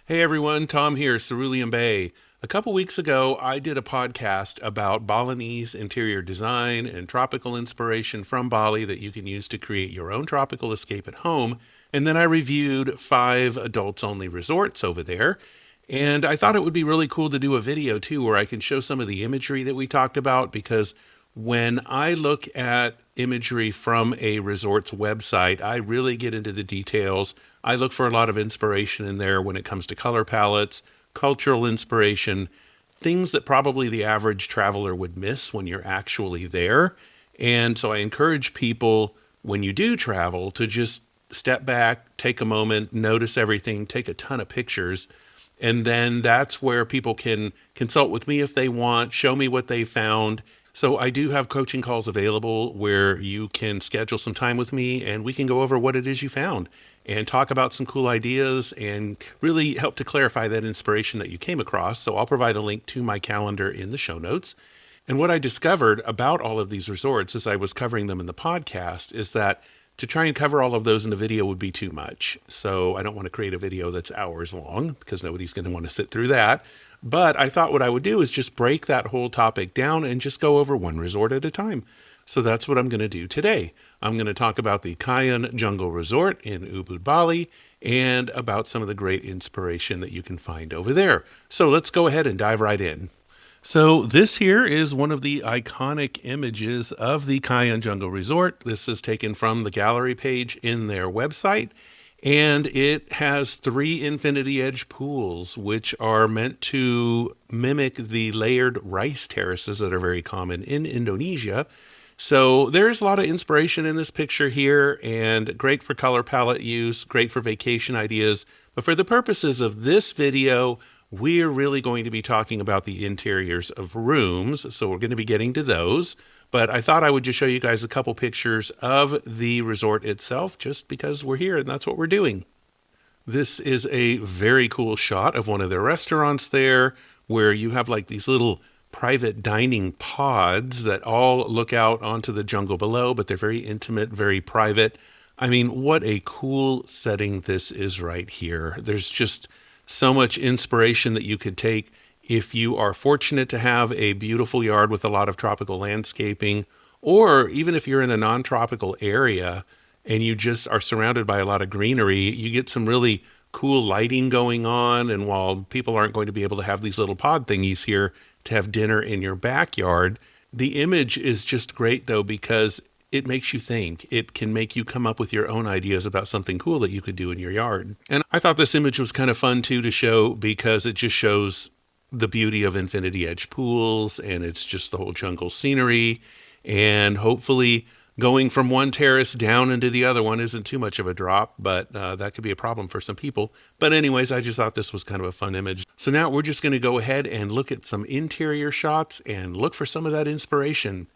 Hey everyone, Tom here, Cerulean Bay. A couple weeks ago, I did a podcast about Balinese interior design and tropical inspiration from Bali that you can use to create your own tropical escape at home. And then I reviewed 5 adults-only resorts over there. And I thought it would be really cool to do a video too, where I can show some of the imagery that we talked about, because when I look at imagery from a resort's website, I really get into the details. I look for a lot of inspiration in there when it comes to color palettes, cultural inspiration, things that probably the average traveler would miss when you're actually there. And so I encourage people, when you do travel, to just step back, take a moment, notice everything, take a ton of pictures. And then that's where people can consult with me if they want, show me what they found. So I do have coaching calls available where you can schedule some time with me and we can go over what it is you found and talk about some cool ideas and really help to clarify that inspiration that you came across. So I'll provide a link to my calendar in the show notes. And what I discovered about all of these resorts as I was covering them in the podcast is that to try and cover all of those in the video would be too much. So I don't want to create a video that's hours long because nobody's going to want to sit through that. But I thought what I would do is just break that whole topic down and just go over one resort at a time. So that's what I'm going to do today. I'm going to talk about the Kayon Jungle Resort in Ubud, Bali, and about some of the great inspiration that you can find over there. So let's go ahead and dive right in. So this here is one of the iconic images of the Kayon Jungle Resort. This is taken from the gallery page in their website, and it has 3 infinity edge pools, which are meant to mimic the layered rice terraces that are very common in Indonesia. So there's a lot of inspiration in this picture here, and great for color palette use, great for vacation ideas. But for the purposes of this video, we're really going to be talking about the interiors of rooms, so we're going to be getting to those. But I thought I would just show you guys a couple pictures of the resort itself, just because we're here and that's what we're doing. This is a very cool shot of one of their restaurants there, where you have like these little private dining pods that all look out onto the jungle below, but they're very intimate, very private. I mean, what a cool setting this is right here. There's just so much inspiration that you could take if you are fortunate to have a beautiful yard with a lot of tropical landscaping, or even if you're in a non-tropical area and you just are surrounded by a lot of greenery, you get some really cool lighting going on. And while people aren't going to be able to have these little pod thingies here to have dinner in your backyard, the image is just great though, because it makes you think. It can make you come up with your own ideas about something cool that you could do in your yard. And I thought this image was kind of fun too to show, because it just shows the beauty of infinity edge pools, and it's just the whole jungle scenery. And hopefully going from one terrace down into the other one isn't too much of a drop, but that could be a problem for some people. But anyways, I just thought this was kind of a fun image. So now we're just going to go ahead and look at some interior shots and look for some of that inspiration.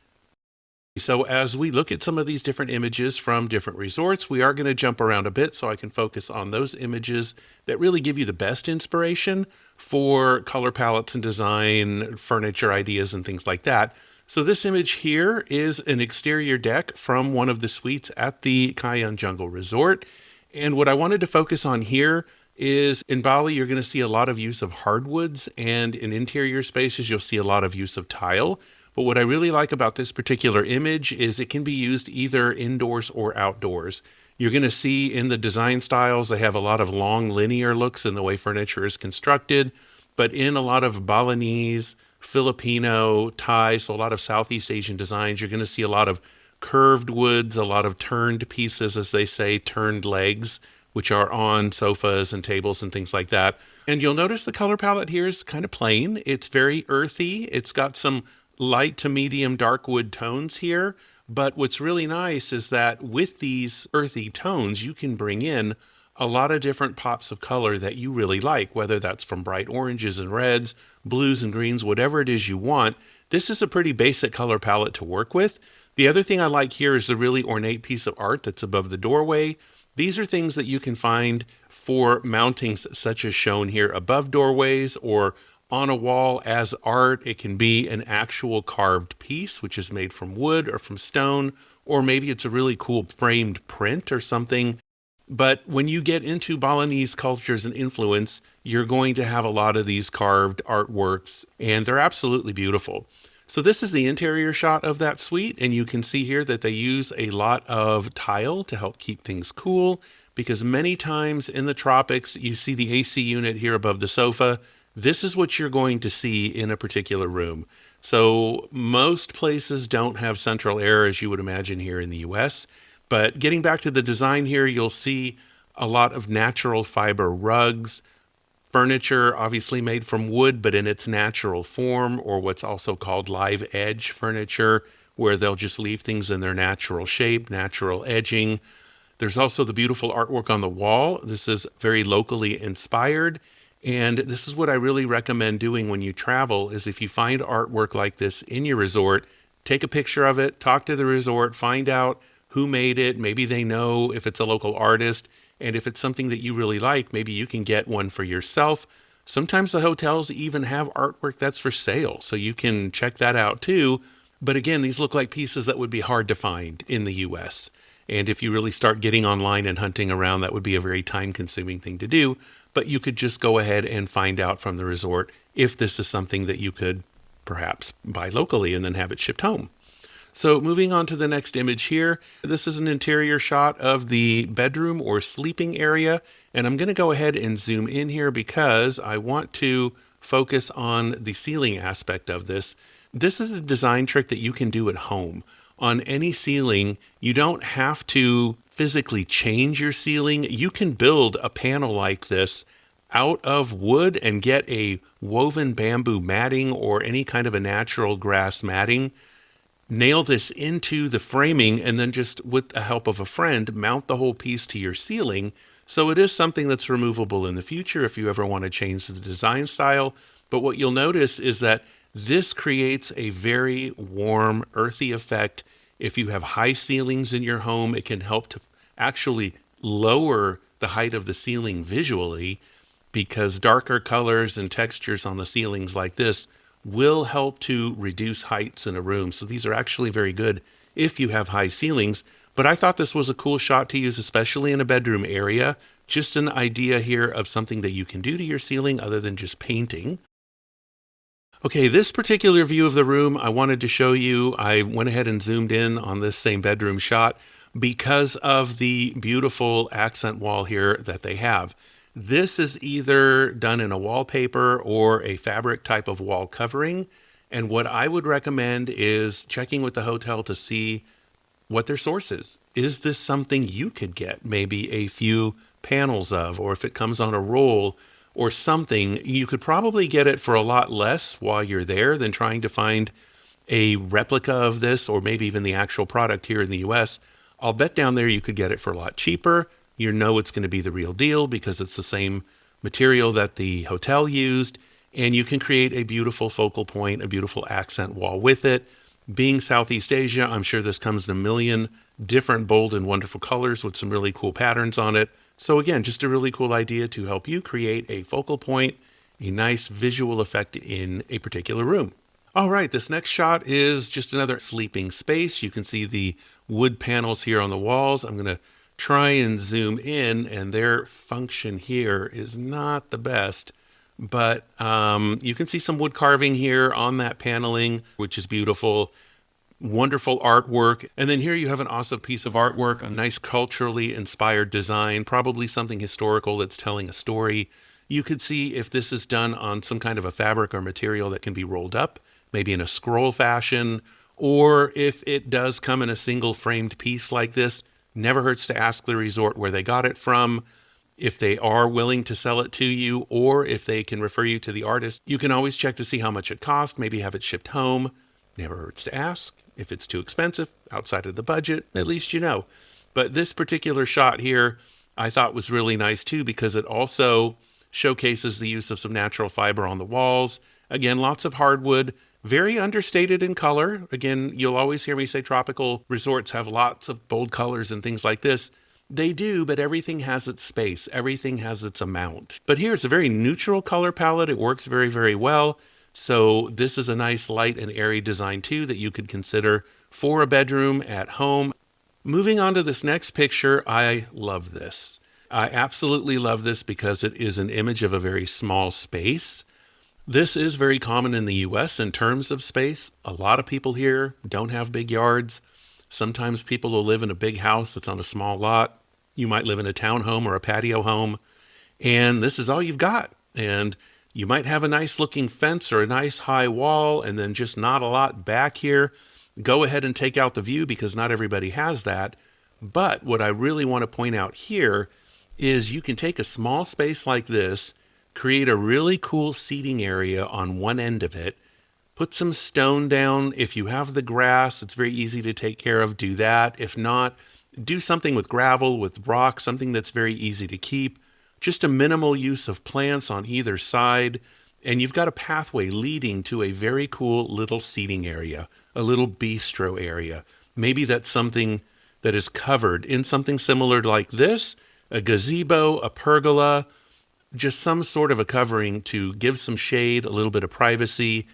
So as we look at some of these different images from different resorts, we are going to jump around a bit so I can focus on those images that really give you the best inspiration for color palettes and design, furniture ideas, and things like that. So this image here is an exterior deck from one of the suites at the Kayon Jungle Resort. And what I wanted to focus on here is in Bali, you're going to see a lot of use of hardwoods, and in interior spaces, you'll see a lot of use of tile. But what I really like about this particular image is it can be used either indoors or outdoors. You're going to see in the design styles, they have a lot of long linear looks in the way furniture is constructed, but in a lot of Balinese, Filipino, Thai, so a lot of Southeast Asian designs, you're going to see a lot of curved woods, a lot of turned pieces, as they say, turned legs, which are on sofas and tables and things like that. And you'll notice the color palette here is kind of plain. It's very earthy. It's got some light to medium dark wood tones here. But what's really nice is that with these earthy tones, you can bring in a lot of different pops of color that you really like, whether that's from bright oranges and reds, blues and greens, whatever it is you want. This is a pretty basic color palette to work with. The other thing I like here is the really ornate piece of art that's above the doorway. These are things that you can find for mountings such as shown here above doorways or on a wall as art. It can be an actual carved piece, which is made from wood or from stone, or maybe it's a really cool framed print or something. But when you get into Balinese cultures and influence, you're going to have a lot of these carved artworks, and they're absolutely beautiful. So this is the interior shot of that suite, and you can see here that they use a lot of tile to help keep things cool, because many times in the tropics, you see the AC unit here above the sofa. This is what you're going to see in a particular room. So most places don't have central air, as you would imagine here in the US. But getting back to the design here, you'll see a lot of natural fiber rugs, furniture obviously made from wood, but in its natural form, or what's also called live edge furniture, where they'll just leave things in their natural shape, natural edging. There's also the beautiful artwork on the wall. This is very locally inspired. And this is what I really recommend doing when you travel, is if you find artwork like this in your resort, take a picture of it, talk to the resort, find out who made it. Maybe they know if it's a local artist. And if it's something that you really like, maybe you can get one for yourself. Sometimes the hotels even have artwork that's for sale, so you can check that out too. But again, these look like pieces that would be hard to find in the US. And if you really start getting online and hunting around, that would be a very time-consuming thing to do. But you could just go ahead and find out from the resort if this is something that you could perhaps buy locally and then have it shipped home. So moving on to the next image here, this is an interior shot of the bedroom or sleeping area. And I'm going to go ahead and zoom in here because I want to focus on the ceiling aspect of this. This is a design trick that you can do at home. On any ceiling, you don't have to physically change your ceiling. You can build a panel like this out of wood and get a woven bamboo matting or any kind of a natural grass matting. Nail this into the framing and then just with the help of a friend, mount the whole piece to your ceiling. So it is something that's removable in the future if you ever want to change the design style. But what you'll notice is that this creates a very warm, earthy effect. If you have high ceilings in your home, it can help to actually lower the height of the ceiling visually, because darker colors and textures on the ceilings like this will help to reduce heights in a room. So these are actually very good if you have high ceilings. But I thought this was a cool shot to use, especially in a bedroom area. Just an idea here of something that you can do to your ceiling other than just painting. Okay, this particular view of the room I wanted to show you. I went ahead and zoomed in on this same bedroom shot because of the beautiful accent wall here that they have. This is either done in a wallpaper or a fabric type of wall covering. And what I would recommend is checking with the hotel to see what their source is. Is this something you could get maybe a few panels of, or if it comes on a roll or something, you could probably get it for a lot less while you're there than trying to find a replica of this, or maybe even the actual product here in the US. I'll bet down there you could get it for a lot cheaper. You know it's going to be the real deal because it's the same material that the hotel used, and you can create a beautiful focal point, a beautiful accent wall with it. Being Southeast Asia, I'm sure this comes in a million different bold and wonderful colors with some really cool patterns on it. So again, just a really cool idea to help you create a focal point, a nice visual effect in a particular room. All right, this next shot is just another sleeping space. You can see the wood panels here on the walls. I'm going to try and zoom in, and their function here is not the best, but you can see some wood carving here on that paneling, which is beautiful. Wonderful artwork. And then here you have an awesome piece of artwork, a nice culturally inspired design, probably something historical that's telling a story. You could see if this is done on some kind of a fabric or material that can be rolled up, maybe in a scroll fashion, or if it does come in a single framed piece like this. Never hurts to ask the resort where they got it from, if they are willing to sell it to you, or if they can refer you to the artist. You can always check to see how much it cost, maybe have it shipped home. Never hurts to ask. If it's too expensive, outside of the budget, at least you know. But this particular shot here I thought was really nice too, because it also showcases the use of some natural fiber on the walls. Again, lots of hardwood, very understated in color. Again, you'll always hear me say tropical resorts have lots of bold colors and things like this. They do, but everything has its space. Everything has its amount. But here it's a very neutral color palette. It works very, very well. So this is a nice light and airy design too that you could consider for a bedroom at home. Moving on to this next picture, I love this. I absolutely love this because it is an image of a very small space. This is very common in the US in terms of space. A lot of people here don't have big yards. Sometimes people will live in a big house that's on a small lot. You might live in a townhome or a patio home, and this is all you've got. And you might have a nice looking fence or a nice high wall, and then just not a lot back here. Go ahead and take out the view because not everybody has that. But what I really want to point out here is you can take a small space like this, create a really cool seating area on one end of it, put some stone down. If you have the grass, it's very easy to take care of. Do that. If not, do something with gravel, with rock, something that's very easy to keep. Just a minimal use of plants on either side. And you've got a pathway leading to a very cool little seating area, a little bistro area. Maybe that's something that is covered in something similar like this, a gazebo, a pergola, just some sort of a covering to give some shade, a little bit of privacy.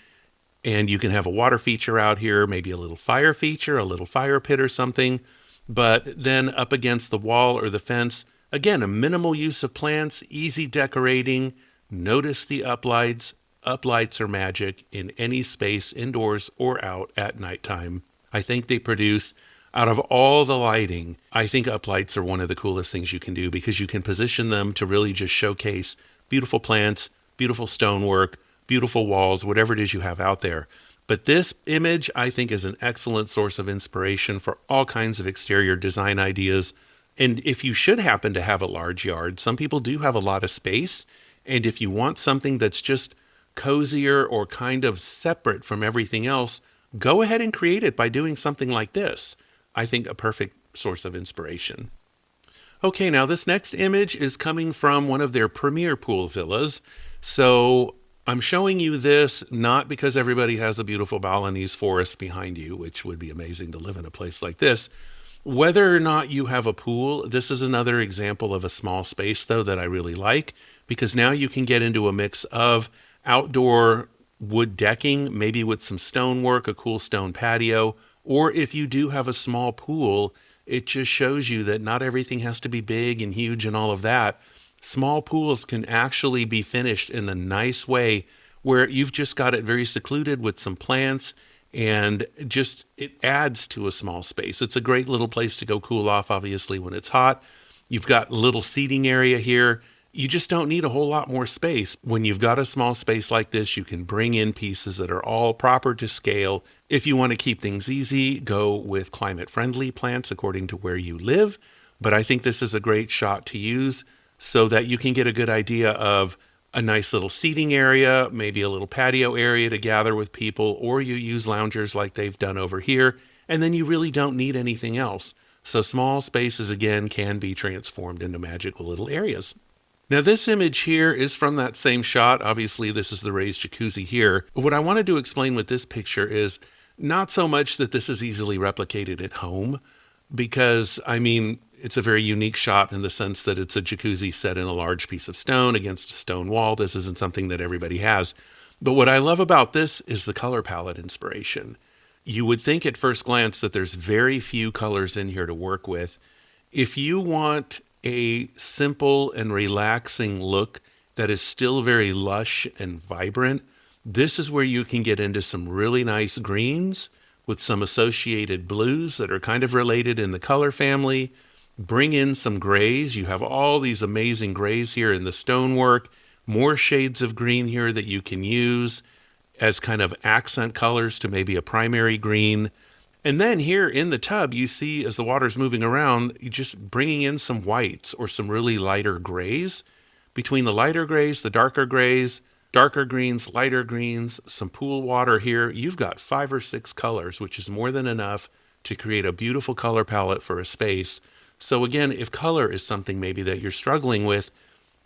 And you can have a water feature out here, maybe a little fire feature, a little fire pit or something. But then up against the wall or the fence, again, a minimal use of plants, easy decorating. Notice the uplights. Uplights are magic in any space, indoors or out at nighttime. I think they produce, out of all the lighting, I think uplights are one of the coolest things you can do because you can position them to really just showcase beautiful plants, beautiful stonework, beautiful walls, whatever it is you have out there. But this image, I think, is an excellent source of inspiration for all kinds of exterior design ideas. And if you should happen to have a large yard, some people do have a lot of space. And if you want something that's just cozier or kind of separate from everything else, go ahead and create it by doing something like this. I think a perfect source of inspiration. Okay, now this next image is coming from one of their premier pool villas. So I'm showing you this not because everybody has a beautiful Balinese forest behind you, which would be amazing to live in a place like this. Whether or not you have a pool, this is another example of a small space, though, that I really like, because now you can get into a mix of outdoor wood decking, maybe with some stonework, a cool stone patio, or if you do have a small pool, it just shows you that not everything has to be big and huge and all of that. Small pools can actually be finished in a nice way where you've just got it very secluded with some plants, and just it adds to a small space. It's a great little place to go cool off, obviously, when it's hot. You've got a little seating area here. You just don't need a whole lot more space. When you've got a small space like this, you can bring in pieces that are all proper to scale. If you want to keep things easy, go with climate-friendly plants according to where you live. But I think this is a great shot to use so that you can get a good idea of a nice little seating area, maybe a little patio area to gather with people, or you use loungers like they've done over here, and then you really don't need anything else. So small spaces, again, can be transformed into magical little areas. Now this image here is from that same shot. Obviously, this is the raised jacuzzi here. What I wanted to explain with this picture is not so much that this is easily replicated at home, because, I mean, it's a very unique shot in the sense that it's a jacuzzi set in a large piece of stone against a stone wall. This isn't something that everybody has. But what I love about this is the color palette inspiration. You would think at first glance that there's very few colors in here to work with. If you want a simple and relaxing look that is still very lush and vibrant, this is where you can get into some really nice greens with some associated blues that are kind of related in the color family. Bring in some grays. You have all these amazing grays here in the stonework, more shades of green here that you can use as kind of accent colors to maybe a primary green. And then here in the tub, you see as the water's moving around, you just bringing in some whites or some really lighter grays. Between the lighter grays, the darker grays, darker greens, lighter greens, some pool water here, you've got 5 or 6 colors, which is more than enough to create a beautiful color palette for a space. So again, if color is something maybe that you're struggling with,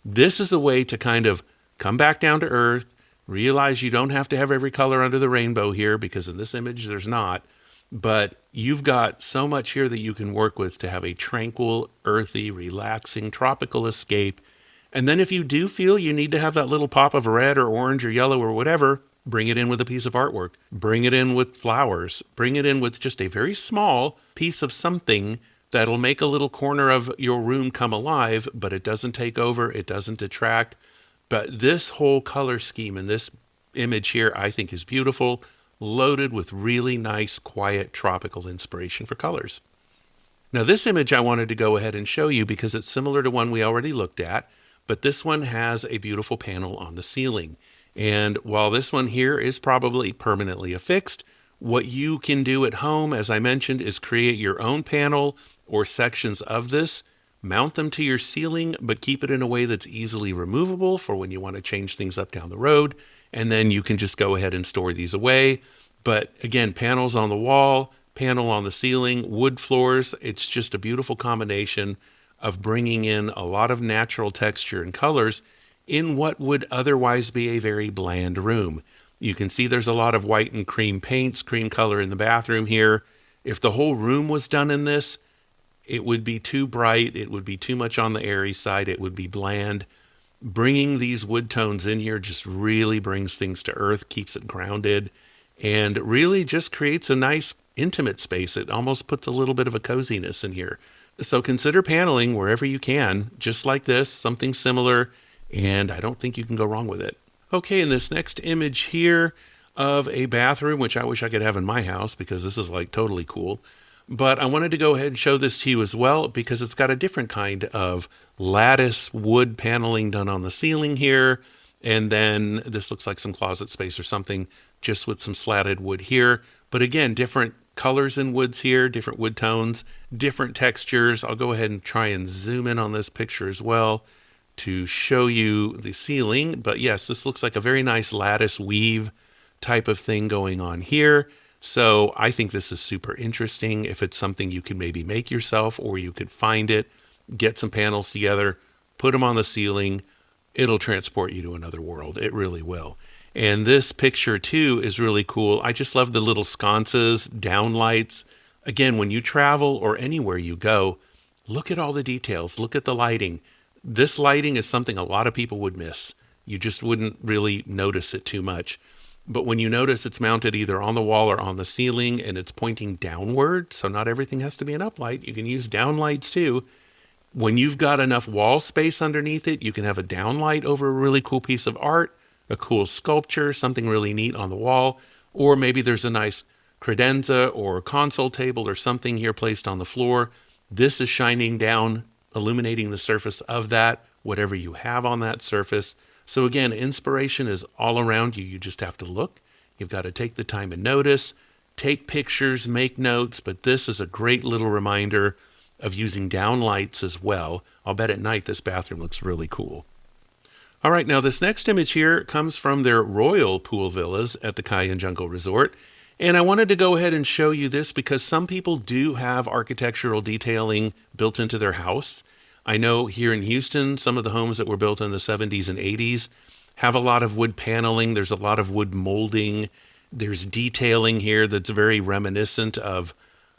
this is a way to kind of come back down to earth, realize you don't have to have every color under the rainbow here, because in this image there's not, but you've got so much here that you can work with to have a tranquil, earthy, relaxing, tropical escape. And then if you do feel you need to have that little pop of red or orange or yellow or whatever, bring it in with a piece of artwork, bring it in with flowers, bring it in with just a very small piece of something that'll make a little corner of your room come alive, but it doesn't take over, it doesn't detract. But this whole color scheme in this image here, I think is beautiful, loaded with really nice, quiet, tropical inspiration for colors. Now this image I wanted to go ahead and show you because it's similar to one we already looked at, but this one has a beautiful panel on the ceiling. And while this one here is probably permanently affixed, what you can do at home, as I mentioned, is create your own panel or sections of this, mount them to your ceiling, but keep it in a way that's easily removable for when you want to change things up down the road. And then you can just go ahead and store these away. But again, panels on the wall, panel on the ceiling, wood floors, it's just a beautiful combination of bringing in a lot of natural texture and colors in what would otherwise be a very bland room. You can see there's a lot of white and cream paints, cream color in the bathroom here. If the whole room was done in this, it would be too bright, it would be too much on the airy side, it would be bland. Bringing these wood tones in here just really brings things to earth, keeps it grounded, and really just creates a nice intimate space. It almost puts a little bit of a coziness in here. So consider paneling wherever you can, just like this, something similar, and I don't think you can go wrong with it. Okay, in this next image here of a bathroom, which I wish I could have in my house because this is like totally cool, but I wanted to go ahead and show this to you as well because it's got a different kind of lattice wood paneling done on the ceiling here, and then this looks like some closet space or something just with some slatted wood here. But again, different colors in woods here, different wood tones, different textures. I'll go ahead and try and zoom in on this picture as well to show you the ceiling. But yes, this looks like a very nice lattice weave type of thing going on here. So I think this is super interesting. If it's something you could maybe make yourself, or you could find it, get some panels together, put them on the ceiling, it'll transport you to another world. It really will. And this picture too is really cool. I just love the little sconces, downlights. Again, when you travel or anywhere you go, look at all the details, look at the lighting. This lighting is something a lot of people would miss. You just wouldn't really notice it too much. But when you notice it's mounted either on the wall or on the ceiling and it's pointing downward, so not everything has to be an uplight, you can use downlights too. When you've got enough wall space underneath it, you can have a downlight over a really cool piece of art, a cool sculpture, something really neat on the wall, or maybe there's a nice credenza or console table or something here placed on the floor. This is shining down, illuminating the surface of that, whatever you have on that surface. So again, inspiration is all around you. You just have to look. You've got to take the time and notice, take pictures, make notes, but this is a great little reminder of using downlights as well. I'll bet at night this bathroom looks really cool. All right, now this next image here comes from their royal pool villas at the Kayon Jungle Resort. And I wanted to go ahead and show you this because some people do have architectural detailing built into their house. I know here in Houston, some of the homes that were built in the 70s and 80s have a lot of wood paneling. There's a lot of wood molding. There's detailing here that's very reminiscent of,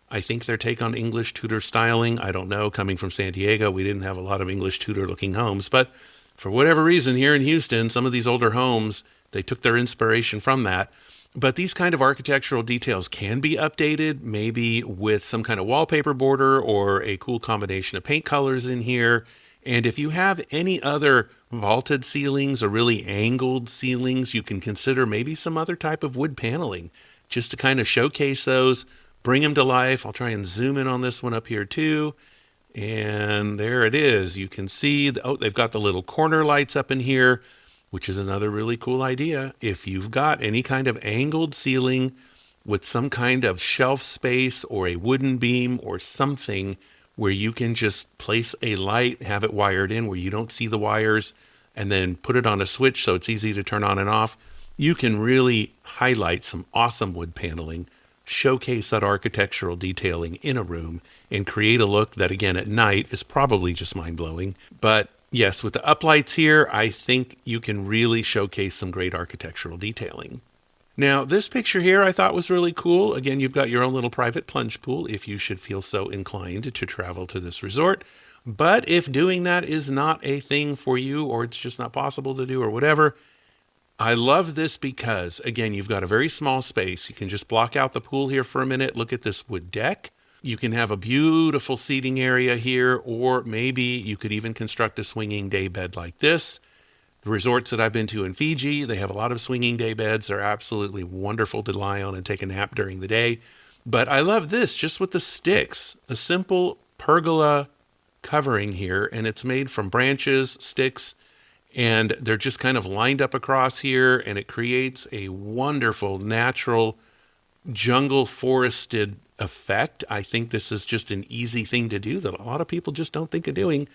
I think, their take on English Tudor styling. I don't know. Coming from San Diego, we didn't have a lot of English Tudor looking homes, but for whatever reason here in Houston, some of these older homes, they took their inspiration from that. But these kind of architectural details can be updated, maybe with some kind of wallpaper border or a cool combination of paint colors in here. And if you have any other vaulted ceilings or really angled ceilings, you can consider maybe some other type of wood paneling just to kind of showcase those, bring them to life. I'll try and zoom in on this one up here too. And there it is. You can see, they've got the little corner lights up in here, which is another really cool idea. If you've got any kind of angled ceiling with some kind of shelf space or a wooden beam or something where you can just place a light, have it wired in where you don't see the wires, and then put it on a switch so it's easy to turn on and off, you can really highlight some awesome wood paneling, showcase that architectural detailing in a room, and create a look that, again, at night is probably just mind-blowing. But yes, with the uplights here, I think you can really showcase some great architectural detailing. Now, this picture here I thought was really cool. Again, you've got your own little private plunge pool if you should feel so inclined to travel to this resort. But if doing that is not a thing for you, or it's just not possible to do or whatever, I love this because, again, you've got a very small space. You can just block out the pool here for a minute. Look at this wood deck. You can have a beautiful seating area here, or maybe you could even construct a swinging day bed like this. The resorts that I've been to in Fiji, they have a lot of swinging day beds. They're absolutely wonderful to lie on and take a nap during the day. But I love this just with the sticks, a simple pergola covering here, and it's made from branches, sticks, and they're just kind of lined up across here, and it creates a wonderful natural jungle forested effect. I think this is just an easy thing to do that a lot of people just don't think of doing,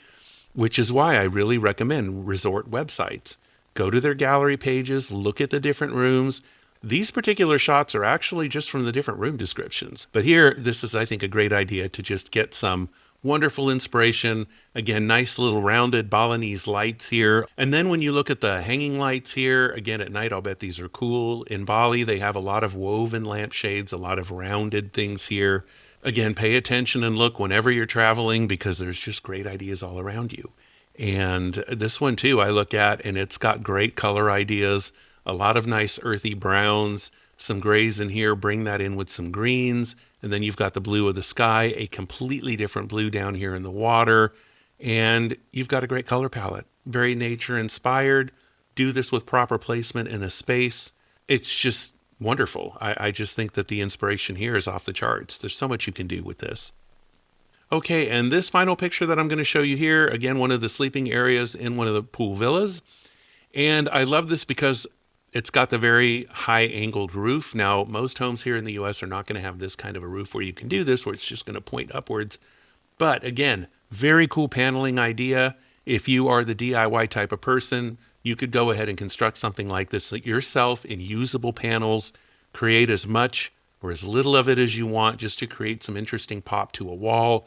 which is why I really recommend resort websites. Go to their gallery pages, look at the different rooms. These particular shots are actually just from the different room descriptions. But here, this is, I think, a great idea to just get some wonderful inspiration. Again, nice little rounded Balinese lights here. And then when you look at the hanging lights here, again, at night, I'll bet these are cool. In Bali, they have a lot of woven lampshades, a lot of rounded things here. Again, pay attention and look whenever you're traveling because there's just great ideas all around you. And this one too, I look at, and it's got great color ideas, a lot of nice earthy browns, some grays in here, bring that in with some greens. And then you've got the blue of the sky, a completely different blue down here in the water. And you've got a great color palette, very nature inspired. Do this with proper placement in a space. It's just wonderful. I just think that the inspiration here is off the charts. There's so much you can do with this. Okay, and this final picture that I'm going to show you here, again, one of the sleeping areas in one of the pool villas. And I love this because it's got the very high angled roof. Now, most homes here in the US are not going to have this kind of a roof where you can do this, where it's just going to point upwards. But again, very cool paneling idea. If you are the DIY type of person, you could go ahead and construct something like this yourself in usable panels, create as much or as little of it as you want just to create some interesting pop to a wall.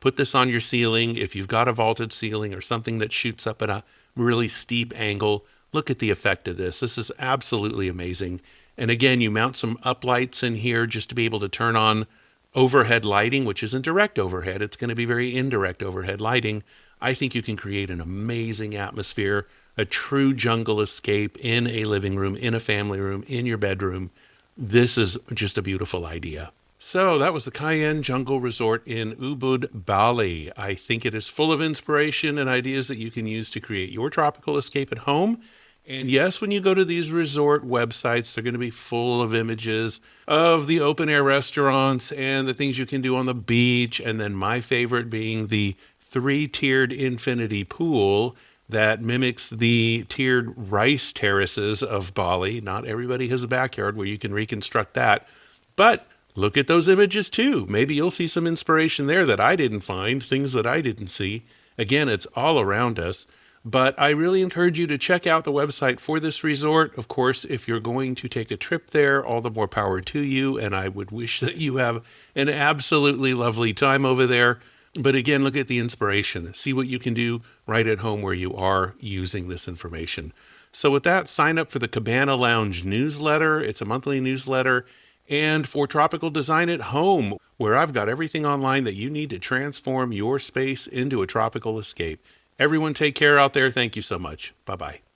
Put this on your ceiling. If you've got a vaulted ceiling or something that shoots up at a really steep angle, look at the effect of this. This is absolutely amazing. And again, you mount some uplights in here just to be able to turn on overhead lighting, which isn't direct overhead. It's going to be very indirect overhead lighting. I think you can create an amazing atmosphere, a true jungle escape in a living room, in a family room, in your bedroom. This is just a beautiful idea. So that was the Kayon Jungle Resort in Ubud, Bali. I think it is full of inspiration and ideas that you can use to create your tropical escape at home. And yes, when you go to these resort websites, they're going to be full of images of the open air restaurants and the things you can do on the beach. And then my favorite being the 3-tiered infinity pool that mimics the tiered rice terraces of Bali. Not everybody has a backyard where you can reconstruct that. But look at those images too. Maybe you'll see some inspiration there that I didn't find, things that I didn't see. Again, it's all around us. But I really encourage you to check out the website for this resort. Of course, if you're going to take a trip there, all the more power to you. And I would wish that you have an absolutely lovely time over there. But again, look at the inspiration. See what you can do right at home where you are using this information. So with that, sign up for the Cabana Lounge newsletter. It's a monthly newsletter. And for Tropical Design at Home, where I've got everything online that you need to transform your space into a tropical escape. Everyone take care out there. Thank you so much. Bye-bye.